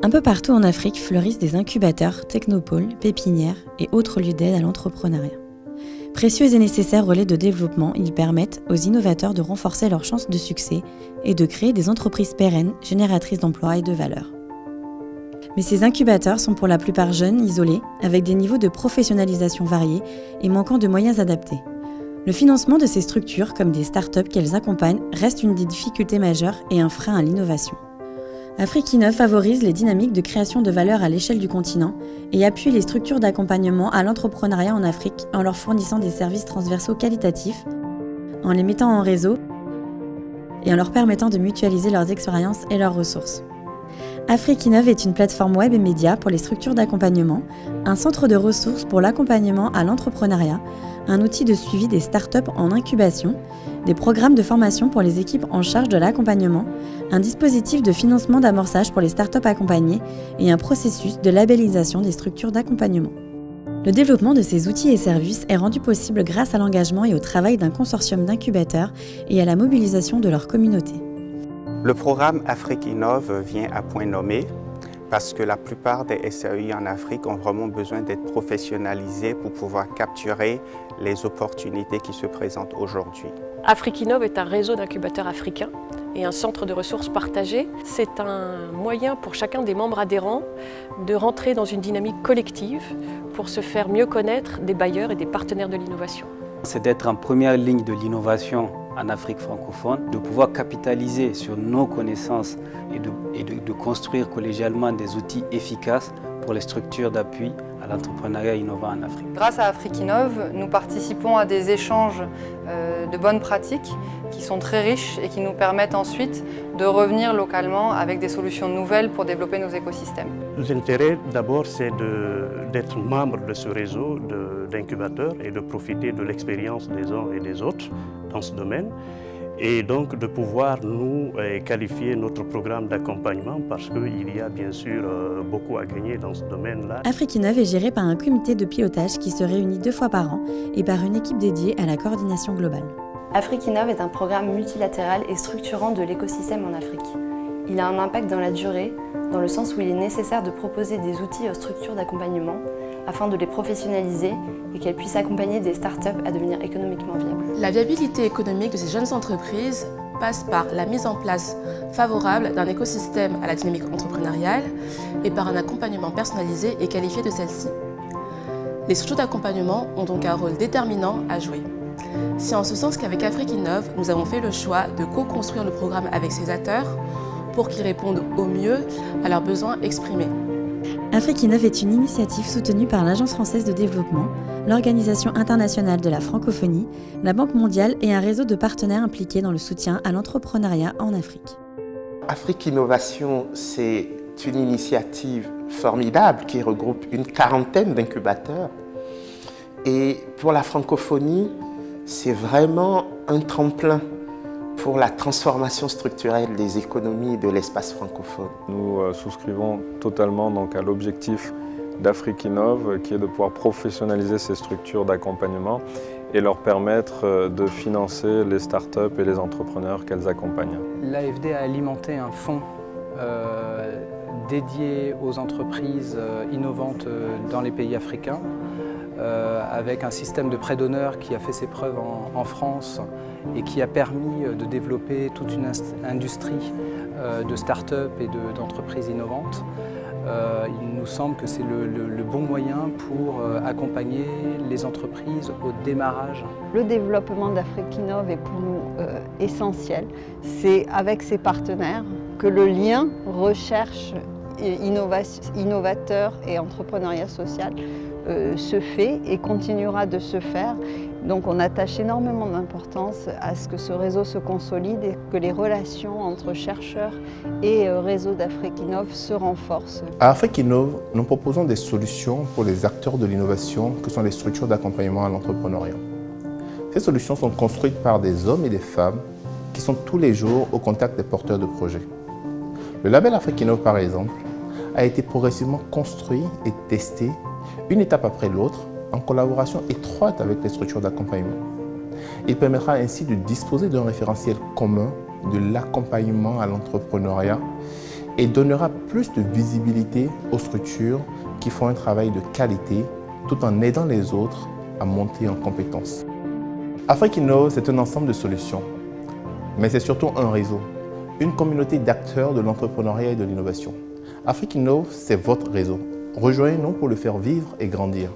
Un peu partout en Afrique fleurissent des incubateurs, technopoles, pépinières et autres lieux d'aide à l'entrepreneuriat. Précieux et nécessaires relais de développement, ils permettent aux innovateurs de renforcer leurs chances de succès et de créer des entreprises pérennes, génératrices d'emplois et de valeur. Mais ces incubateurs sont pour la plupart jeunes, isolés, avec des niveaux de professionnalisation variés et manquant de moyens adaptés. Le financement de ces structures, comme des startups qu'elles accompagnent, reste une des difficultés majeures et un frein à l'innovation. Afrique-Innov favorise les dynamiques de création de valeur à l'échelle du continent et appuie les structures d'accompagnement à l'entrepreneuriat en Afrique en leur fournissant des services transversaux qualitatifs, en les mettant en réseau et en leur permettant de mutualiser leurs expériences et leurs ressources. Afrique-Innov est une plateforme web et média pour les structures d'accompagnement, un centre de ressources pour l'accompagnement à l'entrepreneuriat, un outil de suivi des startups en incubation, des programmes de formation pour les équipes en charge de l'accompagnement, un dispositif de financement d'amorçage pour les startups accompagnées et un processus de labellisation des structures d'accompagnement. Le développement de ces outils et services est rendu possible grâce à l'engagement et au travail d'un consortium d'incubateurs et à la mobilisation de leur communauté. Le programme Afrique-Innov vient à point nommé parce que la plupart des SAI en Afrique ont vraiment besoin d'être professionnalisés pour pouvoir capturer les opportunités qui se présentent aujourd'hui. Afrique-Innov est un réseau d'incubateurs africains et un centre de ressources partagées. C'est un moyen pour chacun des membres adhérents de rentrer dans une dynamique collective pour se faire mieux connaître des bailleurs et des partenaires de l'innovation. C'est d'être en première ligne de l'innovation en Afrique francophone, de pouvoir capitaliser sur nos connaissances et de construire collégialement des outils efficaces pour les structures d'appui à l'entrepreneuriat innovant en Afrique. Grâce à Afrique-Innov, nous participons à des échanges de bonnes pratiques qui sont très riches et qui nous permettent ensuite de revenir localement avec des solutions nouvelles pour développer nos écosystèmes. L'intérêt d'abord, c'est d'être membre de ce réseau d'incubateurs et de profiter de l'expérience des uns et des autres dans ce domaine. Et donc de pouvoir nous qualifier notre programme d'accompagnement parce qu'il y a bien sûr beaucoup à gagner dans ce domaine-là. Afrique-Innov est géré par un comité de pilotage qui se réunit 2 fois par an et par une équipe dédiée à la coordination globale. Afrique-Innov est un programme multilatéral et structurant de l'écosystème en Afrique. Il a un impact dans la durée, dans le sens où il est nécessaire de proposer des outils aux structures d'accompagnement afin de les professionnaliser et qu'elles puissent accompagner des startups à devenir économiquement viables. La viabilité économique de ces jeunes entreprises passe par la mise en place favorable d'un écosystème à la dynamique entrepreneuriale et par un accompagnement personnalisé et qualifié de celle-ci. Les structures d'accompagnement ont donc un rôle déterminant à jouer. C'est en ce sens qu'avec Afrique-Innov, nous avons fait le choix de co-construire le programme avec ces acteurs pour qu'ils répondent au mieux à leurs besoins exprimés. Afrique-Innov est une initiative soutenue par l'Agence française de développement, l'Organisation internationale de la francophonie, la Banque mondiale et un réseau de partenaires impliqués dans le soutien à l'entrepreneuriat en Afrique. Afrique Innovation, c'est une initiative formidable qui regroupe une 40aine d'incubateurs. Et pour la francophonie, c'est vraiment un tremplin pour la transformation structurelle des économies de l'espace francophone. Nous souscrivons totalement donc, à l'objectif d'Afrique-Innov qui est de pouvoir professionnaliser ces structures d'accompagnement et leur permettre de financer les startups et les entrepreneurs qu'elles accompagnent. L'AFD a alimenté un fonds dédié aux entreprises innovantes dans les pays africains avec un système de prêt d'honneur qui a fait ses preuves en France et qui a permis de développer toute une industrie de start-up et d'entreprises innovantes. Il nous semble que c'est le bon moyen pour accompagner les entreprises au démarrage. Le développement d'Afrique-Innov est pour nous essentiel. C'est avec ses partenaires que le lien recherche, innovateur et entrepreneuriat social se fait et continuera de se faire. Donc on attache énormément d'importance à ce que ce réseau se consolide et que les relations entre chercheurs et réseau d'Afrique-Innov se renforcent. À Afrique-Innov, nous proposons des solutions pour les acteurs de l'innovation que sont les structures d'accompagnement à l'entrepreneuriat. Ces solutions sont construites par des hommes et des femmes qui sont tous les jours au contact des porteurs de projets. Le label Afrique-Innov, par exemple, a été progressivement construit et testé une étape après l'autre, en collaboration étroite avec les structures d'accompagnement. Il permettra ainsi de disposer d'un référentiel commun de l'accompagnement à l'entrepreneuriat et donnera plus de visibilité aux structures qui font un travail de qualité tout en aidant les autres à monter en compétences. Afrique Innove, c'est un ensemble de solutions, mais c'est surtout un réseau, une communauté d'acteurs de l'entrepreneuriat et de l'innovation. Afrique Innove, c'est votre réseau. Rejoignez-nous pour le faire vivre et grandir.